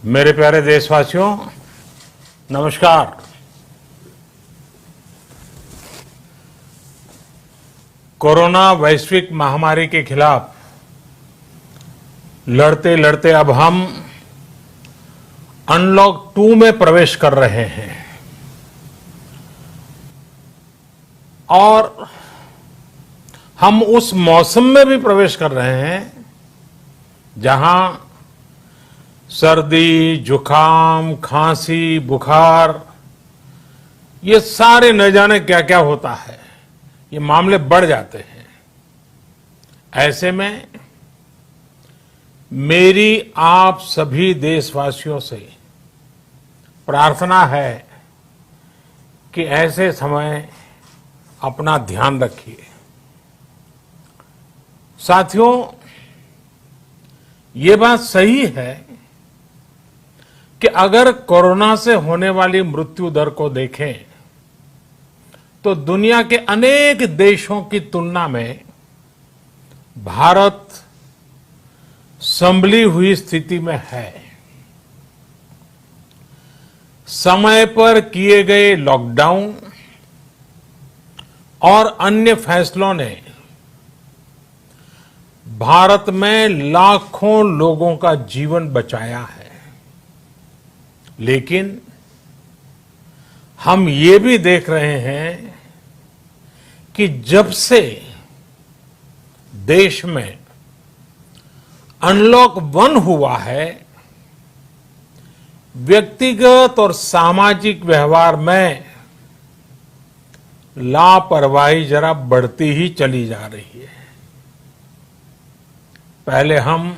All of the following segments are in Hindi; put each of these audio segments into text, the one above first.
मेरे प्यारे देशवासियों, नमस्कार। कोरोना वैश्विक महामारी के खिलाफ लड़ते लड़ते अब हम अनलॉक 2 में प्रवेश कर रहे हैं और हम उस मौसम में भी प्रवेश कर रहे हैं जहां सर्दी, जुकाम, खांसी, बुखार, ये सारे न जाने क्या क्या होता है, ये मामले बढ़ जाते हैं। ऐसे में मेरी आप सभी देशवासियों से प्रार्थना है कि ऐसे समय अपना ध्यान रखिए। साथियों, ये बात सही है कि अगर कोरोना से होने वाली मृत्यु दर को देखें तो दुनिया के अनेक देशों की तुलना में भारत संभली हुई स्थिति में है। समय पर किए गए लॉकडाउन और अन्य फैसलों ने भारत में लाखों लोगों का जीवन बचाया है, लेकिन हम ये भी देख रहे हैं कि जब से देश में अनलॉक 1 हुआ है, व्यक्तिगत और सामाजिक व्यवहार में लापरवाही जरा बढ़ती ही चली जा रही है। पहले हम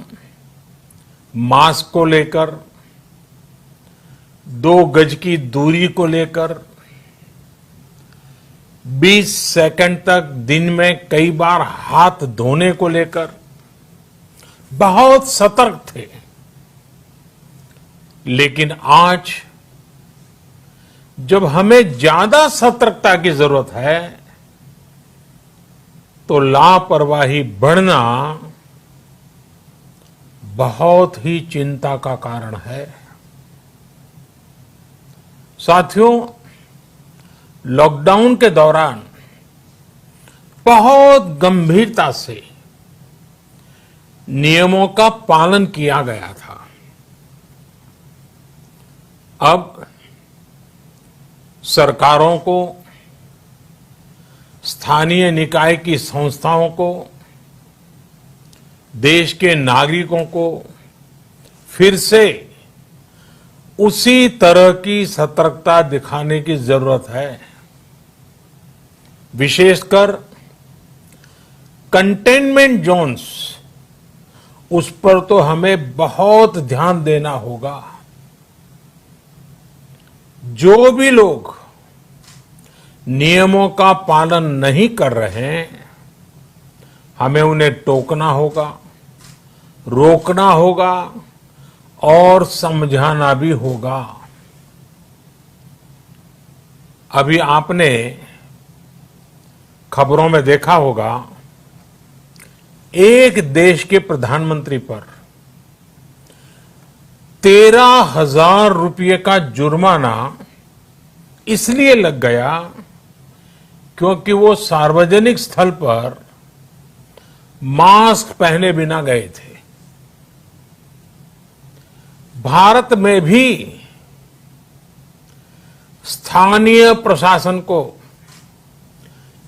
मास्क को लेकर, 2 गज की दूरी को लेकर 20 सेकंड तक दिन में कई बार हाथ धोने को लेकर बहुत सतर्क थे, लेकिन आज जब हमें ज्यादा सतर्कता की जरूरत है तो लापरवाही बढ़ना बहुत ही चिंता का कारण है। साथियों, लॉकडाउन के दौरान बहुत गंभीरता से नियमों का पालन किया गया था। अब सरकारों को, स्थानीय निकाय की संस्थाओं को, देश के नागरिकों को फिर से उसी तरह की सतर्कता दिखाने की जरूरत है। विशेषकर कंटेनमेंट जोन्स, उस पर तो हमें बहुत ध्यान देना होगा। जो भी लोग नियमों का पालन नहीं कर रहे हैं, हमें उन्हें टोकना होगा, रोकना होगा और समझाना भी होगा। अभी आपने खबरों में देखा होगा, एक देश के प्रधानमंत्री पर 13,000 रुपये का जुर्माना इसलिए लग गया क्योंकि वो सार्वजनिक स्थल पर मास्क पहने बिना गए थे। भारत में भी स्थानीय प्रशासन को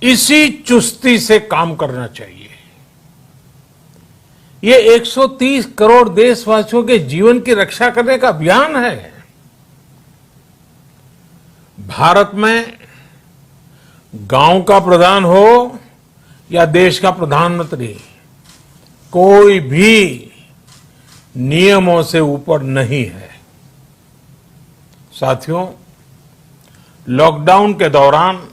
इसी चुस्ती से काम करना चाहिए। ये 130 करोड़ देशवासियों के जीवन की रक्षा करने का अभियान है। भारत में गांव का प्रधान हो या देश का प्रधानमंत्री, कोई भी नियमों से ऊपर नहीं है। साथियों, लॉकडाउन के दौरान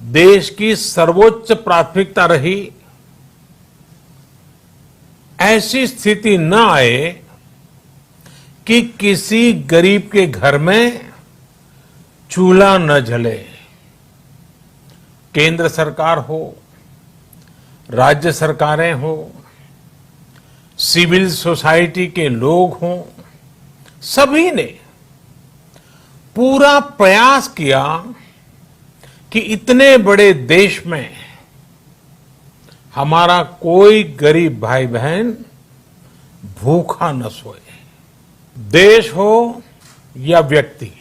देश की सर्वोच्च प्राथमिकता रही ऐसी स्थिति न आए कि किसी गरीब के घर में चूल्हा न जले। केंद्र सरकार हो, राज्य सरकारें हो, सिविल सोसाइटी के लोग हों, सभी ने पूरा प्रयास किया कि इतने बड़े देश में हमारा कोई गरीब भाई बहन भूखा न सोए। देश हो या व्यक्ति,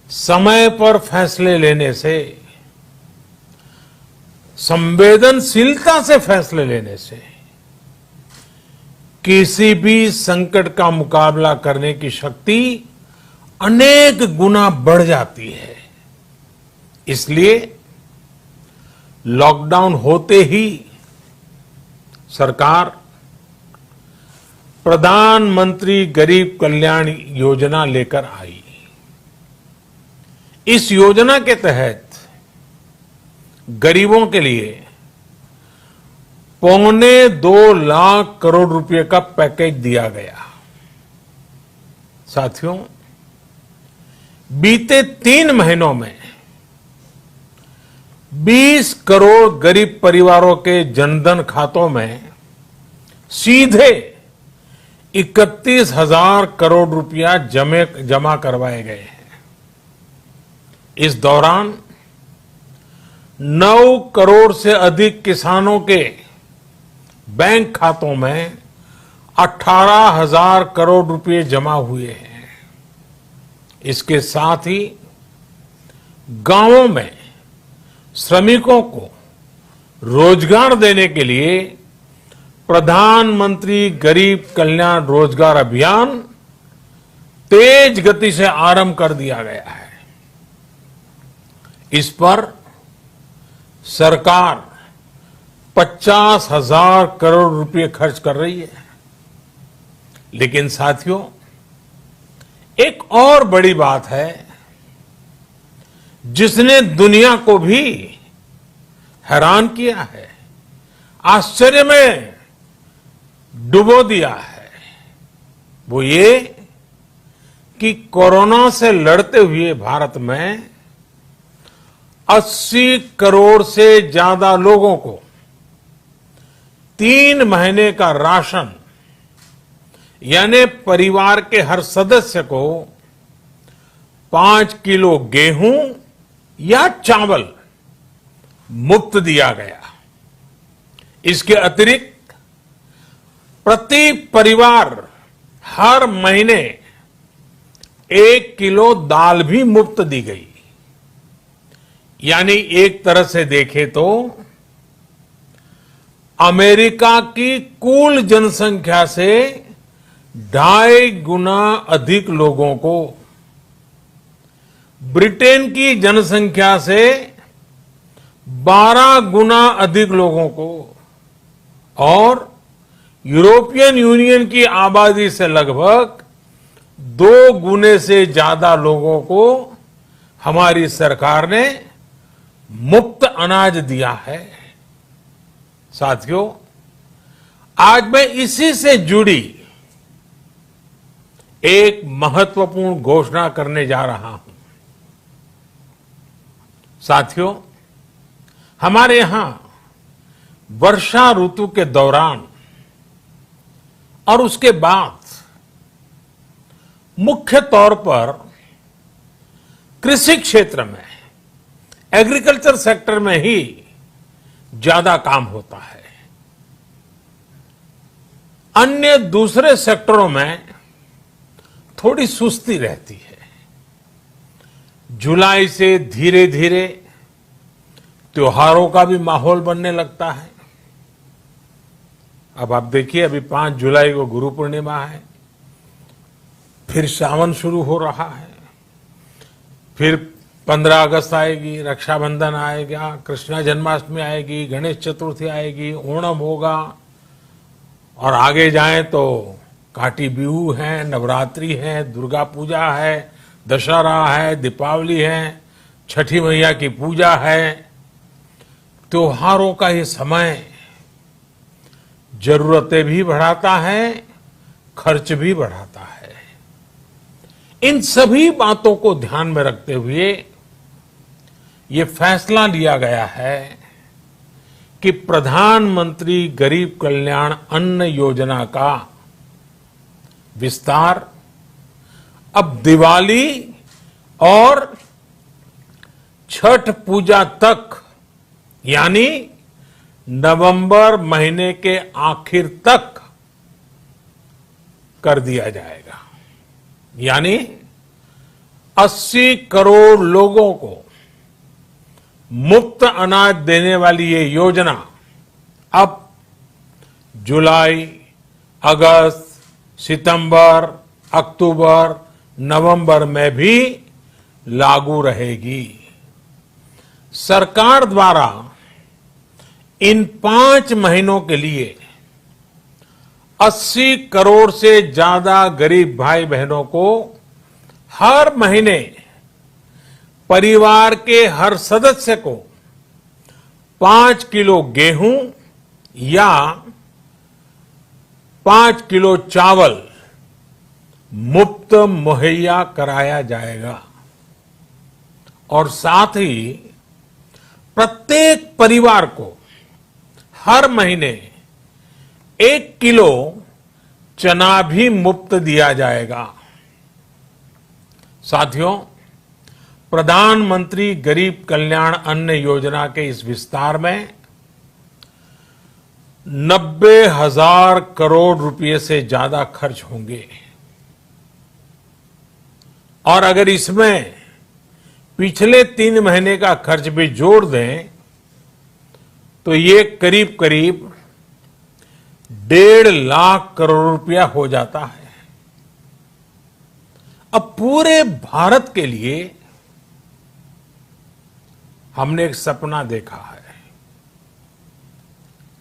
समय पर फैसले लेने से, संवेदनशीलता से फैसले लेने से किसी भी संकट का मुकाबला करने की शक्ति अनेक गुना बढ़ जाती है। इसलिए लॉकडाउन होते ही सरकार प्रधानमंत्री गरीब कल्याण योजना लेकर आई। इस योजना के तहत गरीबों के लिए 2.25 लाख करोड़ रुपए का पैकेज दिया गया। साथियों, बीते 3 महीनों में 20 करोड़ गरीब परिवारों के जनधन खातों में सीधे 31,000 करोड़ रुपया जमा करवाए गए हैं। इस दौरान 9 करोड़ से अधिक किसानों के बैंक खातों में 18,000 करोड़ रुपए जमा हुए हैं। इसके साथ ही गांवों में श्रमिकों को रोजगार देने के लिए प्रधानमंत्री गरीब कल्याण रोजगार अभियान तेज गति से आरंभ कर दिया गया है। इस पर सरकार 50,000 करोड़ रुपए खर्च कर रही है। लेकिन साथियों, एक और बड़ी बात है जिसने दुनिया को भी हैरान किया है, आश्चर्य में डुबो दिया है। वो ये कि कोरोना से लड़ते हुए भारत में 80 करोड़ से ज्यादा लोगों को 3 महीने का राशन, यानी परिवार के हर सदस्य को 5 किलो गेहूं या चावल मुफ्त दिया गया। इसके अतिरिक्त प्रति परिवार हर महीने 1 किलो दाल भी मुफ्त दी गई। यानी एक तरह से देखें तो अमेरिका की कुल जनसंख्या से 2.5 गुना अधिक लोगों को, ब्रिटेन की जनसंख्या से 12 गुना अधिक लोगों को और यूरोपियन यूनियन की आबादी से लगभग 2 गुने से ज्यादा लोगों को हमारी सरकार ने मुफ्त अनाज दिया है। साथियों, आज मैं इसी से जुड़ी एक महत्वपूर्ण घोषणा करने जा रहा हूं। साथियों, हमारे यहां वर्षा ऋतु के दौरान और उसके बाद मुख्य तौर पर कृषि क्षेत्र में, एग्रीकल्चर सेक्टर में ही ज्यादा काम होता है। अन्य दूसरे सेक्टरों में थोड़ी सुस्ती रहती है। जुलाई से धीरे धीरे त्योहारों का भी माहौल बनने लगता है। अब आप देखिए, अभी 5 जुलाई को गुरु पूर्णिमा है, फिर सावन शुरू हो रहा है, फिर 15 अगस्त आएगी, रक्षाबंधन आएगा, कृष्ण जन्माष्टमी आएगी, गणेश चतुर्थी आएगी, ओणम होगा और आगे जाएं तो काटी बिहू है, नवरात्रि है, दुर्गा पूजा है, दशहरा है, दीपावली है, छठी मैया की पूजा है। त्योहारों का ये समय जरूरतें भी बढ़ाता है, खर्च भी बढ़ाता है। इन सभी बातों को ध्यान में रखते हुए ये फैसला लिया गया है कि प्रधानमंत्री गरीब कल्याण अन्न योजना का विस्तार अब दिवाली और छठ पूजा तक यानी नवंबर महीने के आखिर तक कर दिया जाएगा। यानी 80 करोड़ लोगों को मुफ्त अनाज देने वाली ये योजना अब जुलाई, अगस्त, सितंबर, अक्टूबर, नवंबर में भी लागू रहेगी। सरकार द्वारा इन 5 महीनों के लिए 80 करोड़ से ज्यादा गरीब भाई बहनों को हर महीने परिवार के हर सदस्य को 5 किलो गेहूं या 5 किलो चावल मुफ्त मुहैया कराया जाएगा और साथ ही प्रत्येक परिवार को हर महीने 1 किलो चना भी मुफ्त दिया जाएगा। साथियों, प्रधानमंत्री गरीब कल्याण अन्न योजना के इस विस्तार में 90,000 करोड़ रुपए से ज्यादा खर्च होंगे और अगर इसमें पिछले 3 महीने का खर्च भी जोड़ दें तो ये करीब करीब 1.5 लाख करोड़ रुपया हो जाता है। अब पूरे भारत के लिए हमने एक सपना देखा है।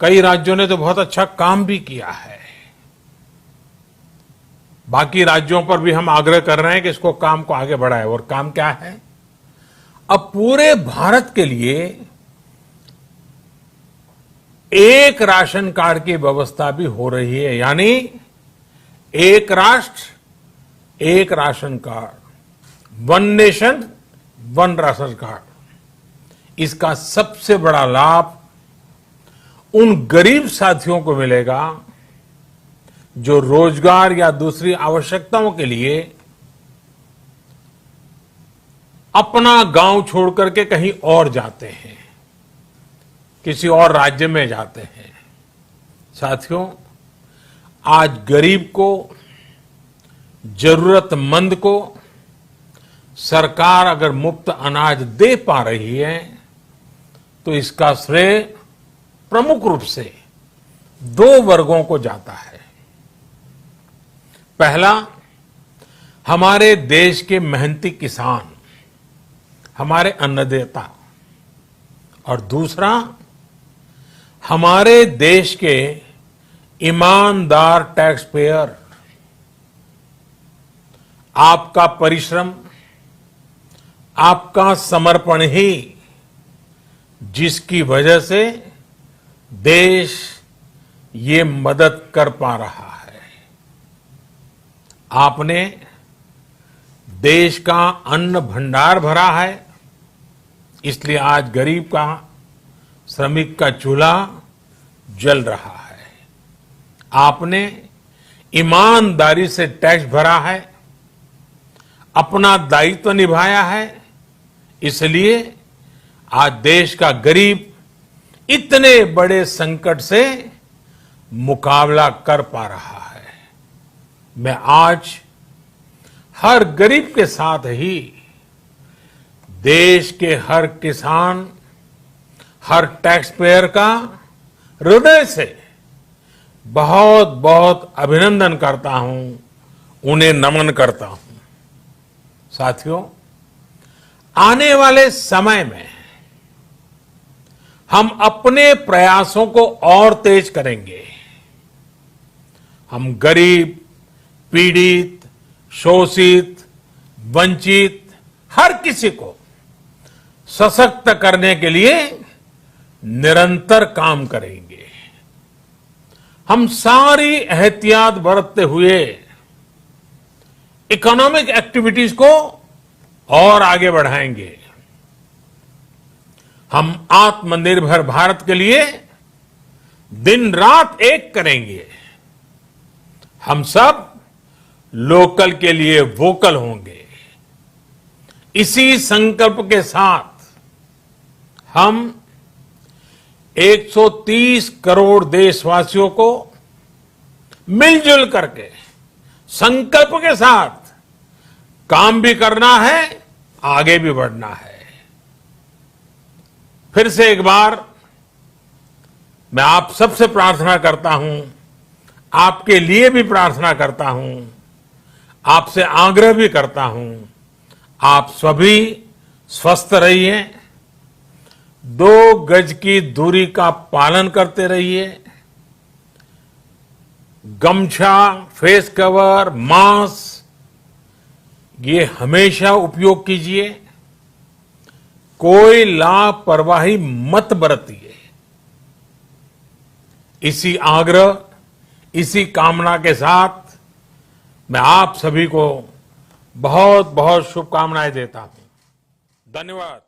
कई राज्यों ने तो बहुत अच्छा काम भी किया है। बाकी राज्यों पर भी हम आग्रह कर रहे हैं कि इसको काम को आगे बढ़ाएं। और काम क्या है? अब पूरे भारत के लिए एक राशन कार्ड की व्यवस्था भी हो रही है, यानी एक राष्ट्र एक ration card, one nation one ration card. इसका सबसे बड़ा लाभ उन गरीब साथियों को मिलेगा जो रोजगार या दूसरी आवश्यकताओं के लिए अपना गांव छोड़ करके कहीं और जाते हैं, किसी और राज्य में जाते हैं। साथियों, आज गरीब को, जरूरतमंद को सरकार अगर मुफ्त अनाज दे पा रही है तो इसका श्रेय प्रमुख रूप से 2 वर्गों को जाता है। पहला, हमारे देश के मेहनती किसान, हमारे अन्नदाता, और दूसरा हमारे देश के ईमानदार टैक्स पेयर। आपका परिश्रम, आपका समर्पण ही जिसकी वजह से देश ये मदद कर पा रहा है। आपने देश का अन्न भंडार भरा है, इसलिए आज गरीब का, श्रमिक का चूल्हा जल रहा है। आपने ईमानदारी से टैक्स भरा है, अपना दायित्व निभाया है, इसलिए आज देश का गरीब इतने बड़े संकट से मुकाबला कर पा रहा है। मैं आज हर गरीब के साथ ही देश के हर किसान, हर टैक्स पेयर का हृदय से बहुत बहुत अभिनंदन करता हूं, उन्हें नमन करता हूं। साथियों, आने वाले समय में हम अपने प्रयासों को और तेज करेंगे। हम गरीब, पीड़ित, शोषित, वंचित हर किसी को सशक्त करने के लिए निरंतर काम करेंगे। हम सारी एहतियात बरतते हुए इकोनॉमिक एक्टिविटीज को और आगे बढ़ाएंगे। हम आत्मनिर्भर भारत के लिए दिन रात एक करेंगे। हम सब लोकल के लिए वोकल होंगे। इसी संकल्प के साथ हम 130 करोड़ देशवासियों को मिलजुल करके संकल्प के साथ काम भी करना है, आगे भी बढ़ना है। फिर से एक बार मैं आप सबसे प्रार्थना करता हूं, आपके लिए भी प्रार्थना करता हूं, आपसे आग्रह भी करता हूं, आप सभी स्वस्थ रहिए, 2 गज की दूरी का पालन करते रहिए, गमछा, फेस कवर, मास्क ये हमेशा उपयोग कीजिए, कोई लापरवाही मत बरतिए। इसी आग्रह, इसी कामना के साथ मैं आप सभी को बहुत बहुत शुभकामनाएं देता हूं। धन्यवाद।